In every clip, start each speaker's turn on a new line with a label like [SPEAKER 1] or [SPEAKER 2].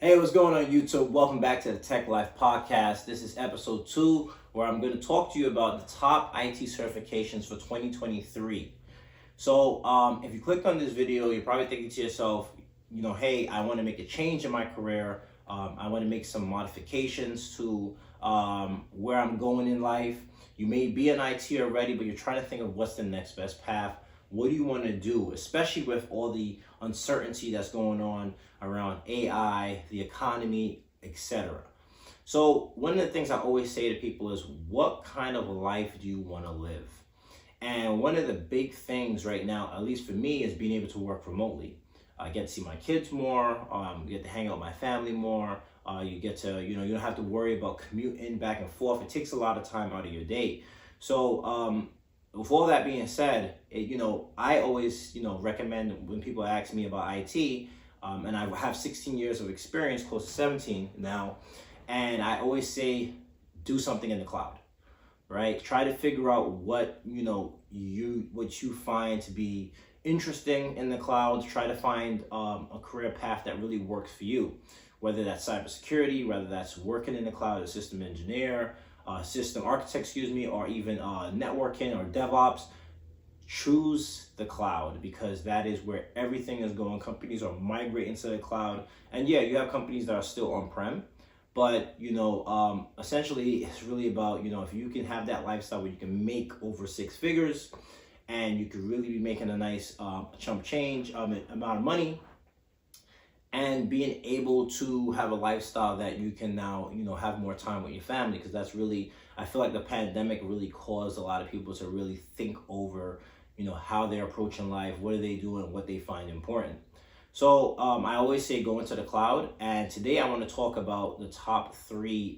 [SPEAKER 1] Hey, what's going on YouTube? Welcome back to the Tech Life Podcast. This is episode 2 where I'm going to talk to you about the top IT certifications for 2023. So if you clicked on this video, you're probably thinking to yourself, hey, I want to make a change in my career. I want to make some modifications to where I'm going in life. You may be in IT already, but you're trying to think of what's the next best path. What do you want to do, especially with all the uncertainty that's going on around AI, the economy, etc. So one of the things I always say to people is, what kind of life do you want to live? And one of the big things right now, at least for me, is being able to work remotely. I get to see my kids more, get to hang out with my family more. You get to, you don't have to worry about commuting back and forth. It takes a lot of time out of your day. So with all that being said, I always, recommend when people ask me about IT, and I have 16 years of experience, close to 17 now, and I always say, do something in the cloud, right? Try to figure out what you find to be interesting in the cloud. Try to find a career path that really works for you, whether that's cybersecurity, whether that's working in the cloud as a system engineer, system architect, or even networking or DevOps. Choose the cloud, because that is where everything is going. Companies are migrating to the cloud, and yeah, you have companies that are still on-prem, but essentially it's really about, if you can have that lifestyle where you can make over 6 figures and you could really be making a nice chump change amount of money, and being able to have a lifestyle that you can now, have more time with your family, because that's really, I feel like the pandemic really caused a lot of people to really think over, how they're approaching life, what are they doing, what they find important. So I always say go into the cloud, and today I want to talk about the top 3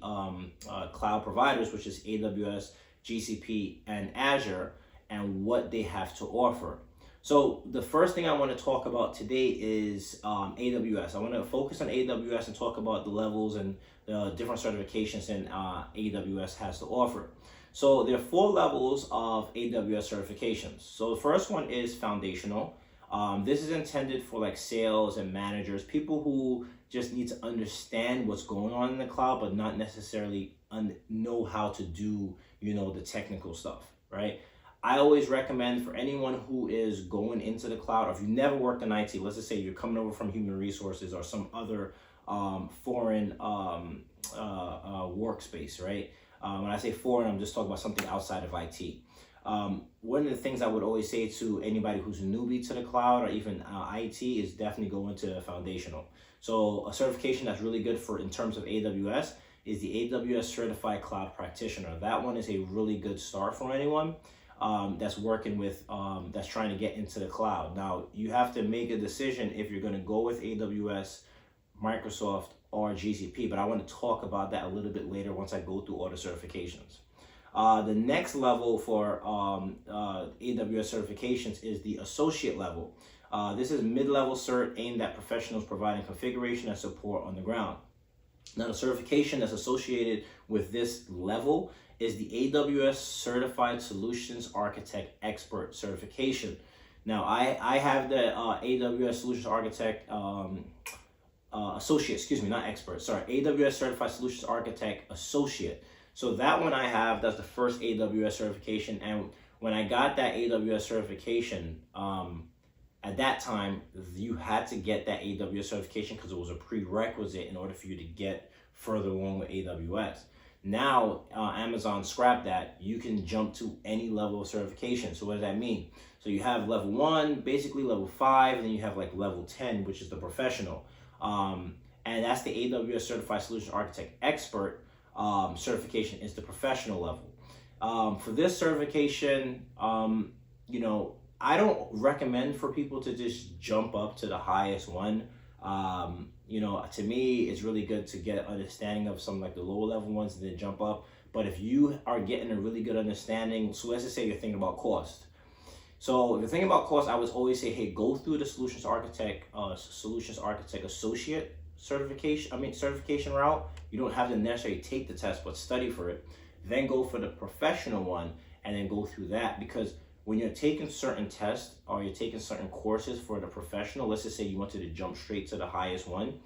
[SPEAKER 1] cloud providers, which is AWS, GCP, and Azure, and what they have to offer. So the first thing I want to talk about today is AWS. I want to focus on AWS and talk about the levels and the different certifications that AWS has to offer. So there are 4 levels of AWS certifications. So the first one is foundational. This is intended for like sales and managers, people who just need to understand what's going on in the cloud, but not necessarily know how to do, the technical stuff, right? I always recommend for anyone who is going into the cloud, or if you've never worked in IT, let's just say you're coming over from human resources or some other foreign workspace, right? When I say foreign, I'm just talking about something outside of IT. One of the things I would always say to anybody who's a newbie to the cloud or even IT is definitely go into foundational. So a certification that's really good for in terms of AWS is the AWS Certified Cloud Practitioner. That one is a really good start for anyone that's working with, that's trying to get into the cloud. Now, you have to make a decision if you're going to go with AWS, Microsoft, or GCP, but I want to talk about that a little bit later once I go through all the certifications. The next level for AWS certifications is the associate level. This is mid-level cert aimed at professionals providing configuration and support on the ground. Now, the certification that's associated with this level is the AWS Certified Solutions Architect Expert certification. Now, I have the AWS Solutions Architect Associate, not expert, AWS Certified Solutions Architect Associate. So that one I have, that's the first AWS certification. And when I got that AWS certification, at that time, you had to get that AWS certification because it was a prerequisite in order for you to get further along with AWS. Now, Amazon scrapped that. You can jump to any level of certification. So what does that mean? So you have level 1, basically level 5, and then you have like level 10, which is the professional. And that's the AWS Certified Solution Architect Expert certification is the professional level. For this certification, I don't recommend for people to just jump up to the highest one. To me, it's really good to get an understanding of some like the lower level ones and then jump up. But if you are getting a really good understanding, so let's just say you're thinking about cost. So if you're thinking about cost, I would always say, hey, go through the Solutions Architect Associate certification route. You don't have to necessarily take the test, but study for it. Then go for the professional one and then go through that, because when you're taking certain tests or you're taking certain courses for the professional, let's just say you wanted to jump straight to the highest one,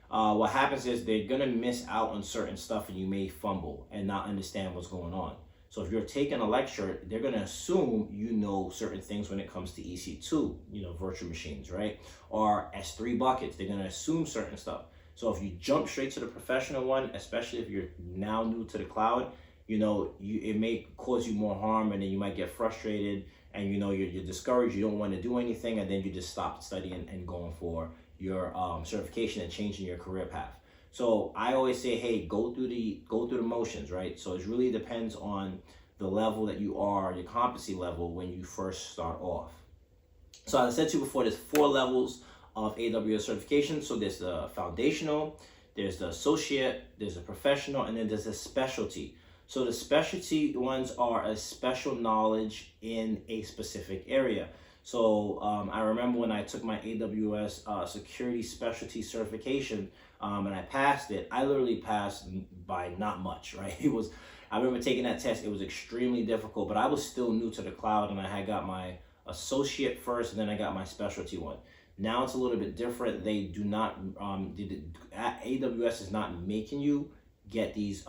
[SPEAKER 1] what happens is they're gonna miss out on certain stuff, and you may fumble and not understand what's going on. So if you're taking a lecture, they're gonna assume you know certain things when it comes to EC2, virtual machines, right? Or S3 buckets, they're gonna assume certain stuff. So if you jump straight to the professional one, especially if you're now new to the cloud, it may cause you more harm, and then you might get frustrated, and you're discouraged, you don't want to do anything, and then you just stop studying and going for your certification and changing your career path. So I always say, hey, go through the motions, right? So it really depends on the level that you are, your competency level, when you first start off. So as I said to you before, there's 4 levels of AWS certification. So there's the foundational, there's the associate, there's a professional, and then there's a specialty. So the specialty ones are a special knowledge in a specific area. So I remember when I took my AWS security specialty certification, and I passed it. I literally passed by not much, right? I remember taking that test. It was extremely difficult, but I was still new to the cloud, and I had got my associate first, and then I got my specialty one. Now it's a little bit different. They do not, AWS is not making you get these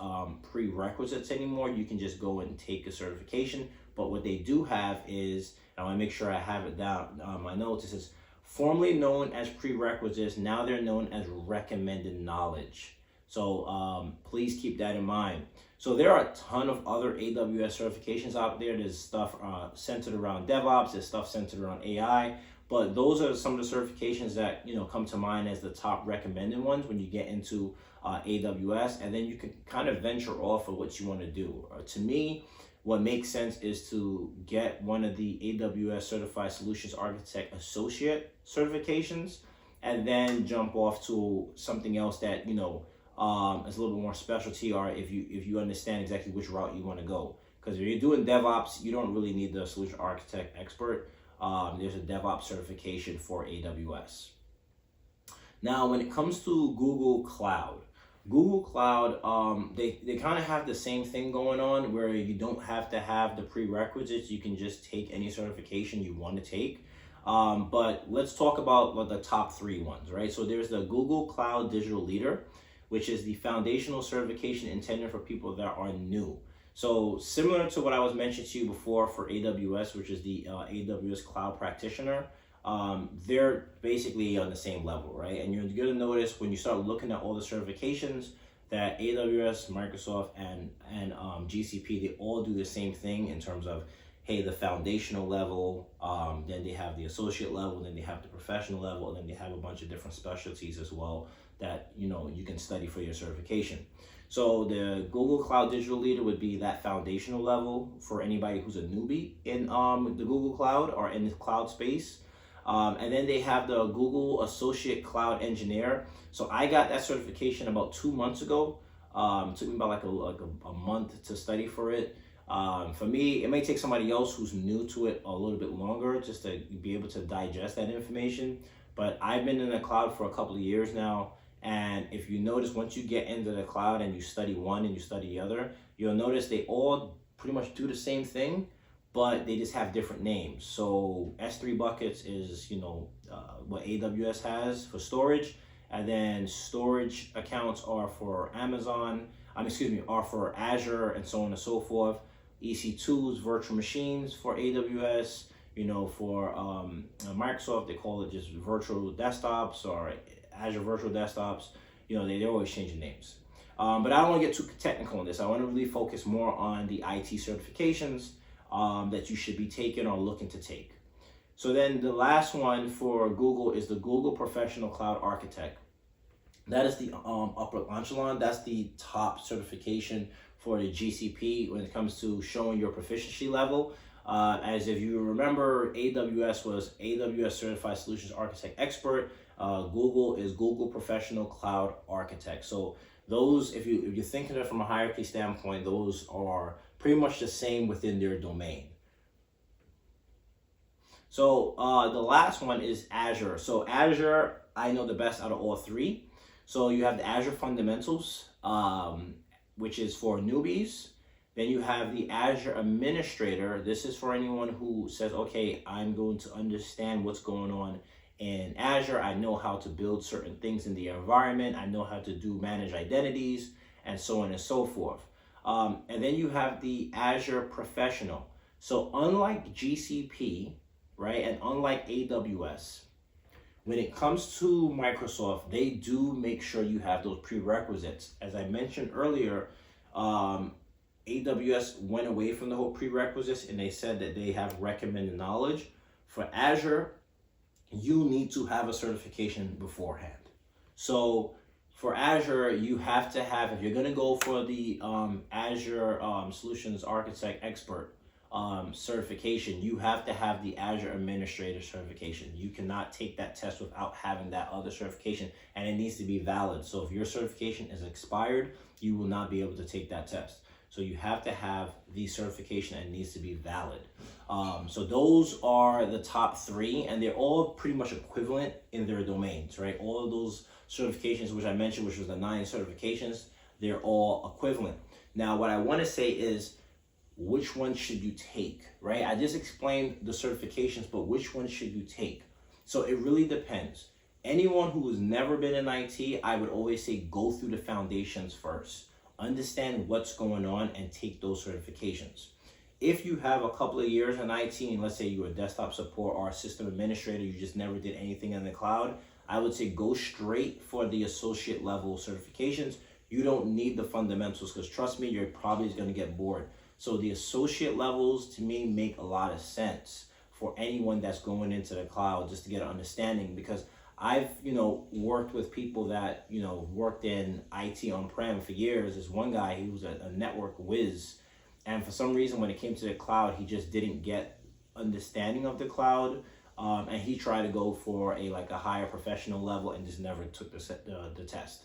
[SPEAKER 1] prerequisites anymore. You can just go and take a certification. But what they do have is, I want to make sure I have it down on my notes. It says, formerly known as prerequisites, now they're known as recommended knowledge. So please keep that in mind. So there are a ton of other AWS certifications out there. There's stuff centered around DevOps, there's stuff centered around AI, but those are some of the certifications that come to mind as the top recommended ones when you get into AWS, and then you can kind of venture off of what you want to do. To me, what makes sense is to get one of the AWS Certified Solutions Architect Associate certifications, and then jump off to something else that is a little bit more specialty, or if you understand exactly which route you want to go. Because if you're doing DevOps, you don't really need the Solution Architect Expert. There's a DevOps certification for AWS. Now, when it comes to Google Cloud, they kind of have the same thing going on, where you don't have to have the prerequisites. You can just take any certification you want to take. But let's talk about the top 3 ones, right? So there's the Google Cloud Digital Leader, which is the foundational certification intended for people that are new. So similar to what I was mentioning to you before for AWS, which is the AWS Cloud Practioner, they're basically on the same level, right? And you're going to notice when you start looking at all the certifications that AWS, Microsoft, and GCP, they all do the same thing in terms of, hey, the foundational level, then they have the associate level, then they have the professional level, and then they have a bunch of different specialties as well that you can study for your certification. So the Google Cloud Digital Leader would be that foundational level for anybody who's a newbie in the Google Cloud or in the cloud space. And then they have the Google Associate Cloud Engineer. So I got that certification about 2 months ago. It took me about a month to study for it. For me, it may take somebody else who's new to it a little bit longer just to be able to digest that information. But I've been in the cloud for a couple of years now. And if you notice, once you get into the cloud and you study one and you study the other, you'll notice they all pretty much do the same thing, but they just have different names. So S3 buckets is, what AWS has for storage, and then storage accounts are for are for Azure, and so on and so forth. EC2s, virtual machines for AWS, for Microsoft, they call it just virtual desktops or Azure Virtual Desktops. They're always changing names. But I don't want to get too technical on this. I want to really focus more on the IT certifications that you should be taking or looking to take. So then the last one for Google is the Google Professional Cloud Architect. That is the upper echelon. That's the top certification for the GCP when it comes to showing your proficiency level. As if you remember, AWS was AWS Certified Solutions Architect Expert. Google is Google Professional Cloud Architect. So those, if you're thinking of it from a hierarchy standpoint, those are pretty much the same within their domain. So the last one is Azure. So Azure, I know the best out of all 3. So you have the Azure Fundamentals, which is for newbies. Then you have the Azure Administrator. This is for anyone who says, okay, I'm going to understand what's going on in Azure. I know how to build certain things in the environment. I know how to do manage identities and so on and so forth. And then you have the Azure Professional. So unlike GCP, right, and unlike AWS, when it comes to Microsoft, they do make sure you have those prerequisites. As I mentioned earlier, AWS went away from the whole prerequisites and they said that they have recommended knowledge. For Azure, you need to have a certification beforehand. So for Azure, you have to have, if you're going to go for the Azure Solutions Architect Expert certification, you have to have the Azure Administrator certification. You cannot take that test without having that other certification, and it needs to be valid. So if your certification is expired, you will not be able to take that test. So you have to have the certification and it needs to be valid. So those are the top three, and they're all pretty much equivalent in their domains, right? All of those certifications, which I mentioned, which was the 9 certifications, they're all equivalent. Now, what I want to say is, which one should you take, right? I just explained the certifications, but which one should you take? So it really depends. Anyone who has never been in IT, I would always say go through the foundations first. Understand what's going on and take those certifications. If you have a couple of years in IT, and let's say you're a desktop support or a system administrator, you just never did anything in the cloud, I would say go straight for the associate level certifications. You don't need the fundamentals, because trust me, you're probably going to get bored. So the associate levels to me make a lot of sense for anyone that's going into the cloud, just to get an understanding, because I've, worked with people that, worked in IT on-prem for years. There's one guy, he was a network whiz. And for some reason, when it came to the cloud, he just didn't get understanding of the cloud. And he tried to go for a higher professional level and just never took the test.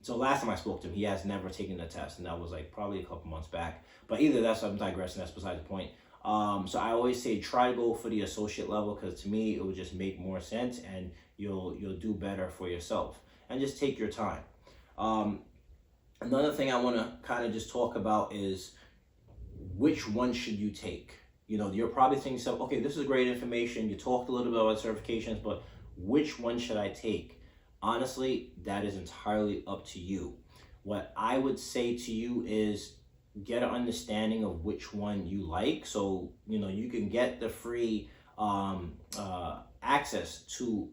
[SPEAKER 1] So last time I spoke to him, he has never taken the test, and that was probably a couple months back. But either that's, I'm digressing, that's beside the point. So I always say try to go for the associate level, because to me it would just make more sense, and you'll do better for yourself. And just take your time. Another thing I want to kind of just talk about is, which one should you take? You're probably thinking to yourself, okay, this is great information. You talked a little bit about certifications, but which one should I take? Honestly, that is entirely up to you. What I would say to you is get an understanding of which one you like. So, you can get the free access to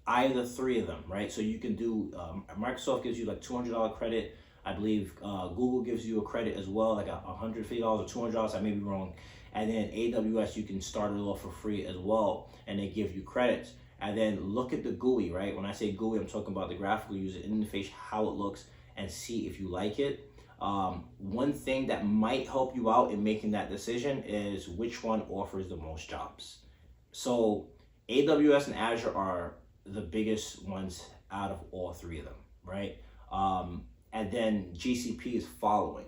[SPEAKER 1] either 3 of them, right? So you can do, Microsoft gives you $200 credit. I believe Google gives you a credit as well, $150 or $200, I may be wrong. And then AWS, you can start it off for free as well, and they give you credits. And then look at the GUI, right? When I say GUI, I'm talking about the graphical user interface, how it looks, and see if you like it. One thing that might help you out in making that decision is which one offers the most jobs. So AWS and Azure are the biggest ones out of all 3 of them, right? And then GCP is following.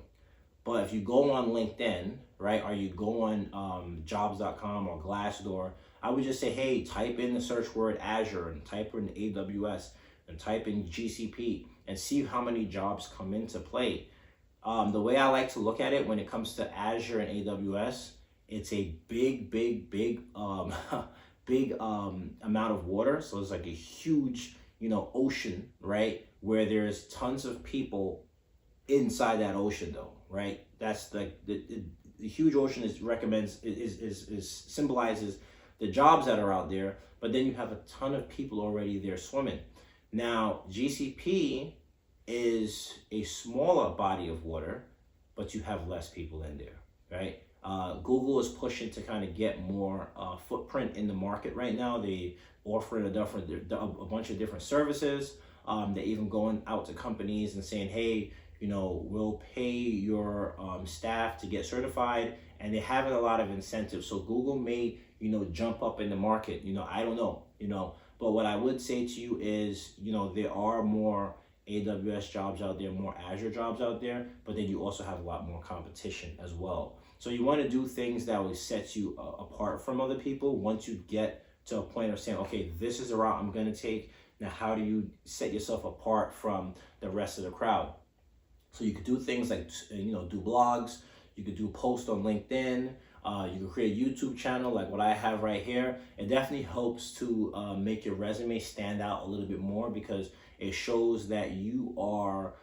[SPEAKER 1] But if you go on LinkedIn, right, or you go on jobs.com or Glassdoor, I would just say, hey, type in the search word Azure and type in AWS and type in GCP and see how many jobs come into play. The way I like to look at it when it comes to Azure and AWS, it's a big amount of water. So it's like a huge, ocean, right? Where there's tons of people inside that ocean though, right? That's the huge ocean is symbolizes the jobs that are out there, but then you have a ton of people already there swimming. Now, GCP is a smaller body of water, but you have less people in there, right? Google is pushing to kind of get more footprint in the market right now. They offering a bunch of different services. They're even going out to companies and saying, hey, we'll pay your staff to get certified, and they're having a lot of incentives. So Google may, jump up in the market. I don't know, but what I would say to you is, there are more AWS jobs out there, more Azure jobs out there, but then you also have a lot more competition as well. So you want to do things that will set you apart from other people. Once you get to a point of saying, okay, this is the route I'm going to take. Now, how do you set yourself apart from the rest of the crowd? So you could do things like, do blogs. You could do posts on LinkedIn. You can create a YouTube channel like what I have right here. It definitely helps to make your resume stand out a little bit more, because it shows that you are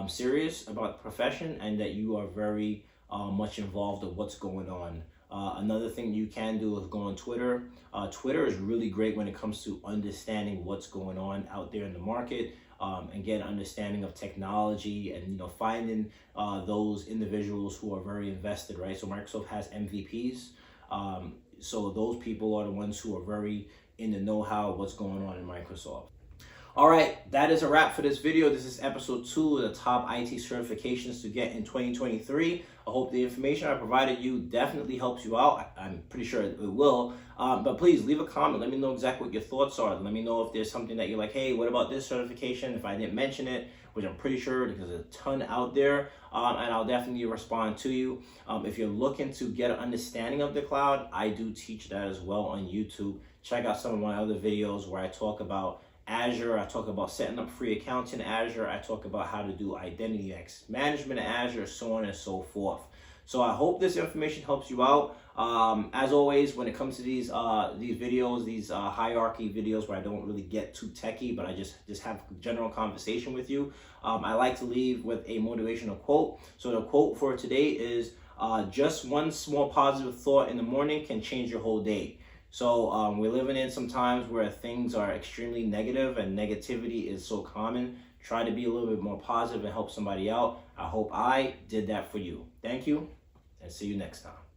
[SPEAKER 1] serious about the profession and that you are very much involved in what's going on. Another thing you can do is go on Twitter. Twitter is really great when it comes to understanding what's going on out there in the market, and get an understanding of technology, and finding those individuals who are very invested, right? So Microsoft has MVPs. So those people are the ones who are very in the know-how of what's going on in Microsoft. All right, that is a wrap for this video. This is episode 2 of the top IT certifications to get in 2023. I hope the information I provided you definitely helps you out. I'm pretty sure it will. But please leave a comment. Let me know exactly what your thoughts are. Let me know if there's something that you're like, hey, what about this certification? If I didn't mention it, which I'm pretty sure because there's a ton out there, and I'll definitely respond to you. If you're looking to get an understanding of the cloud, I do teach that as well on YouTube. Check out some of my other videos where I talk about Azure. I talk about setting up free accounts in Azure. I talk about how to do identity management in Azure, so on and so forth. So I hope this information helps you out. As always, when it comes to these videos, these hierarchy videos where I don't really get too techie, but I just have general conversation with you, I like to leave with a motivational quote. So the quote for today is, just one small positive thought in the morning can change your whole day. So we're living in some times where things are extremely negative and negativity is so common. Try to be a little bit more positive and help somebody out. I hope I did that for you. Thank you, and see you next time.